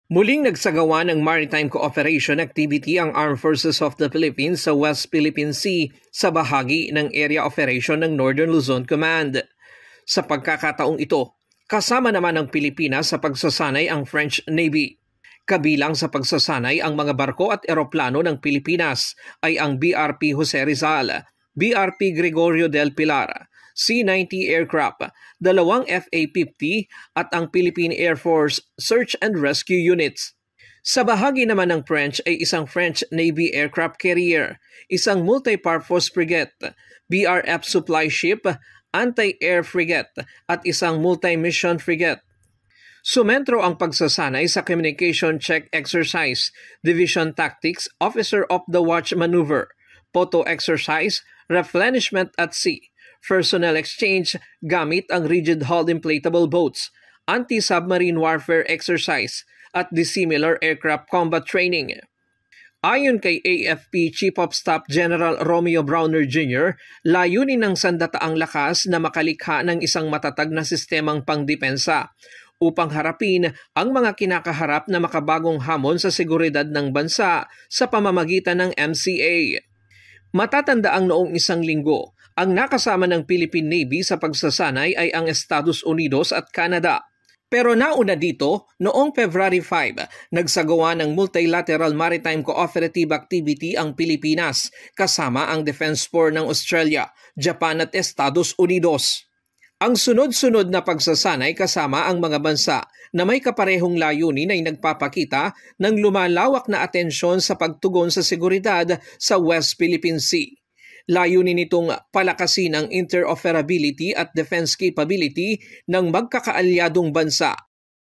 Muling nagsagawa ng Maritime Cooperation Activity ang Armed Forces of the Philippines sa West Philippine Sea sa bahagi ng Area Operation ng Northern Luzon Command. Sa pagkakataong ito, kasama naman ng Pilipinas sa pagsasanay ang French Navy. Kabilang sa pagsasanay ang mga barko at eroplano ng Pilipinas ay ang BRP Jose Rizal, BRP Gregorio del Pilar, C-90 aircraft, 2 FA-50 at ang Philippine Air Force Search and Rescue Units. Sa bahagi naman ng French ay isang French Navy aircraft carrier, isang multi-purpose frigate, BRF supply ship, anti-air frigate at isang multi-mission frigate. Sumentro ang pagsasanay sa Communication Check Exercise, Division Tactics, Officer of the Watch Maneuver, Photo Exercise, Replenishment at Sea, Personnel exchange gamit ang rigid-hulled inflatable boats, anti-submarine warfare exercise at dissimilar aircraft combat training. Ayon kay AFP Chief of Staff General Romeo Browner Jr., layunin ng sandataang lakas na makalikha ng isang matatag na sistemang pangdepensa upang harapin ang mga kinakaharap na makabagong hamon sa seguridad ng bansa sa pamamagitan ng MCA. Matatandaang noong isang linggo, ang nakasama ng Philippine Navy sa pagsasanay ay ang Estados Unidos at Canada. Pero nauna dito, noong February 5, nagsagawa ng Multilateral Maritime Cooperative Activity ang Pilipinas kasama ang Defense Force ng Australia, Japan at Estados Unidos. Ang sunod-sunod na pagsasanay kasama ang mga bansa na may kaparehong layunin ay nagpapakita ng lumalawak na atensyon sa pagtugon sa seguridad sa West Philippine Sea. Layunin nitong palakasin ang interoperability at defense capability ng magkakaalyadong bansa